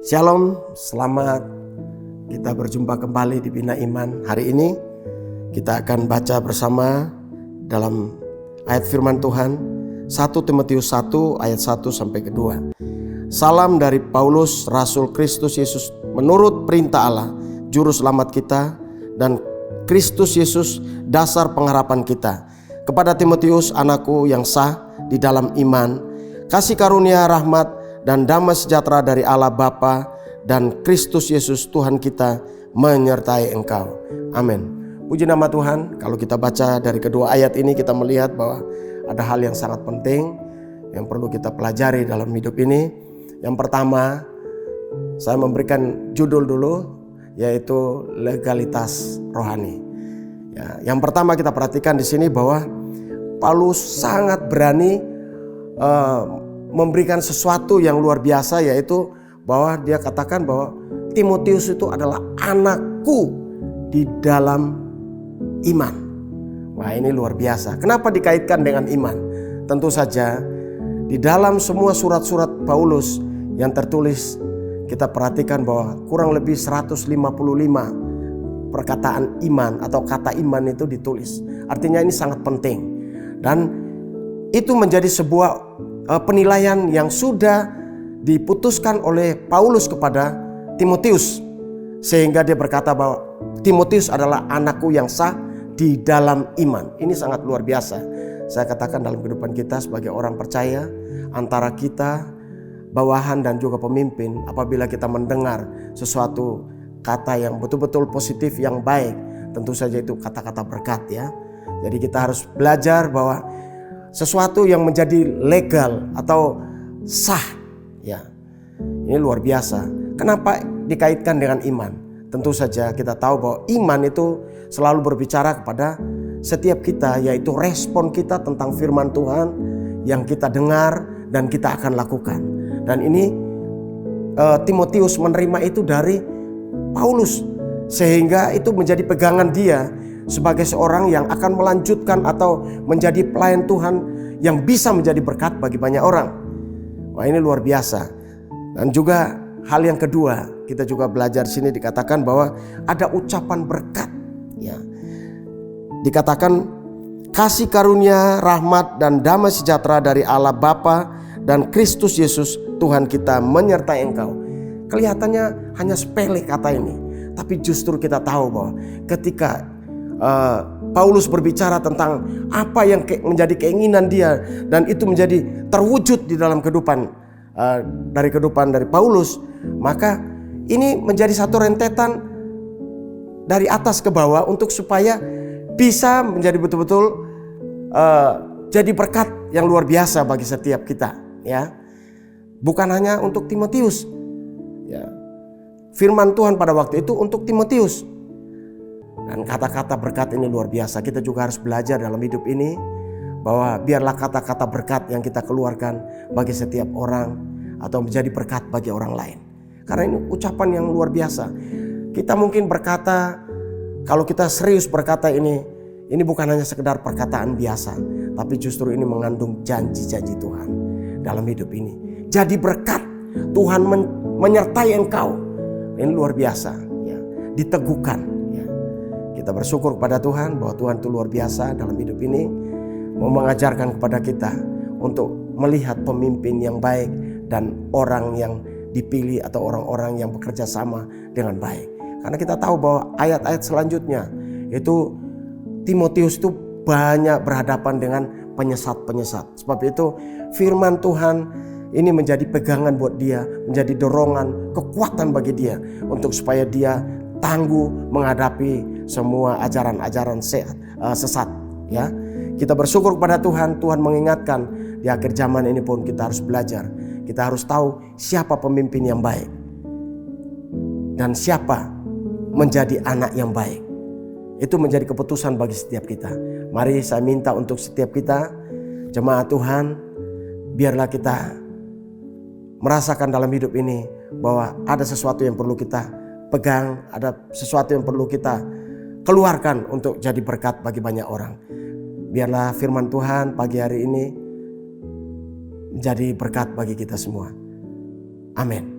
Shalom, selamat kita berjumpa kembali di Bina Iman. Hari ini kita akan baca bersama dalam ayat firman Tuhan 1 Timotius 1 ayat 1 sampai ke 2. Salam dari Paulus, Rasul Kristus Yesus menurut perintah Allah, Juru Selamat kita, dan Kristus Yesus dasar pengharapan kita. Kepada Timotius, anakku yang sah di dalam iman, kasih karunia, rahmat, dan damai sejahtera dari Allah Bapa dan Kristus Yesus Tuhan kita menyertai engkau. Amin. Puji nama Tuhan. Kalau kita baca dari kedua ayat ini, kita melihat bahwa ada hal yang sangat penting yang perlu kita pelajari dalam hidup ini. Yang pertama, saya memberikan judul dulu, yaitu legalitas rohani. Yang pertama kita perhatikan di sini bahwa Paulus sangat berani memberikan sesuatu yang luar biasa, yaitu bahwa dia katakan bahwa Timotius itu adalah anakku di dalam iman. Wah, ini luar biasa. Kenapa dikaitkan dengan iman? Tentu saja di dalam semua surat-surat Paulus yang tertulis, kita perhatikan bahwa kurang lebih 155 perkataan iman atau kata iman itu ditulis. Artinya ini sangat penting. Dan itu menjadi sebuah penilaian yang sudah diputuskan oleh Paulus kepada Timotius, sehingga dia berkata bahwa Timotius adalah anakku yang sah di dalam iman. Ini sangat luar biasa. Saya katakan dalam kehidupan kita sebagai orang percaya, antara kita bawahan dan juga pemimpin, apabila kita mendengar sesuatu kata yang betul-betul positif, yang baik, tentu saja itu kata-kata berkat ya. Jadi kita harus belajar bahwa sesuatu yang menjadi legal atau sah ya, ini luar biasa. Kenapa dikaitkan dengan iman? Tentu saja kita tahu bahwa iman itu selalu berbicara kepada setiap kita, yaitu respon kita tentang firman Tuhan yang kita dengar dan kita akan lakukan. Dan ini Timotius menerima itu dari Paulus, sehingga itu menjadi pegangan dia sebagai seorang yang akan melanjutkan atau menjadi pelayan Tuhan yang bisa menjadi berkat bagi banyak orang. Wah, ini luar biasa. Dan juga hal yang kedua, kita juga belajar di sini dikatakan bahwa ada ucapan berkat ya. Dikatakan kasih karunia, rahmat, dan damai sejahtera dari Allah Bapa dan Kristus Yesus Tuhan kita menyertai engkau. Kelihatannya hanya sepele kata ini, tapi justru kita tahu bahwa ketika Paulus berbicara tentang apa yang menjadi keinginan dia dan itu menjadi terwujud di dalam kehidupan dari Paulus, maka ini menjadi satu rentetan dari atas ke bawah untuk supaya bisa menjadi betul-betul jadi berkat yang luar biasa bagi setiap kita ya. Bukan hanya untuk Timotius ya. Firman Tuhan pada waktu itu untuk Timotius. Dan kata-kata berkat ini luar biasa. Kita juga harus belajar dalam hidup ini bahwa biarlah kata-kata berkat yang kita keluarkan bagi setiap orang atau menjadi berkat bagi orang lain. Karena ini ucapan yang luar biasa. Kita mungkin berkata, kalau kita serius berkata ini bukan hanya sekedar perkataan biasa, tapi justru ini mengandung janji-janji Tuhan dalam hidup ini. Jadi berkat, Tuhan menyertai engkau. Ini luar biasa ya. Diteguhkan. Kita bersyukur kepada Tuhan bahwa Tuhan itu luar biasa dalam hidup ini, mau mengajarkan kepada kita untuk melihat pemimpin yang baik dan orang yang dipilih atau orang-orang yang bekerja sama dengan baik. Karena kita tahu bahwa ayat-ayat selanjutnya itu Timotius itu banyak berhadapan dengan penyesat-penyesat. Sebab itu firman Tuhan ini menjadi pegangan buat dia, menjadi dorongan, kekuatan bagi dia untuk supaya dia tangguh menghadapi semua ajaran-ajaran sesat ya. Kita bersyukur kepada Tuhan. Tuhan mengingatkan di akhir zaman ini pun kita harus belajar. Kita harus tahu siapa pemimpin yang baik dan siapa menjadi anak yang baik. Itu menjadi keputusan bagi setiap kita. Mari saya minta untuk setiap kita, jemaat Tuhan, biarlah kita merasakan dalam hidup ini bahwa ada sesuatu yang perlu kita pegang, ada sesuatu yang perlu kita keluarkan untuk jadi berkat bagi banyak orang. Biarlah firman Tuhan pagi hari ini menjadi berkat bagi kita semua. Amin.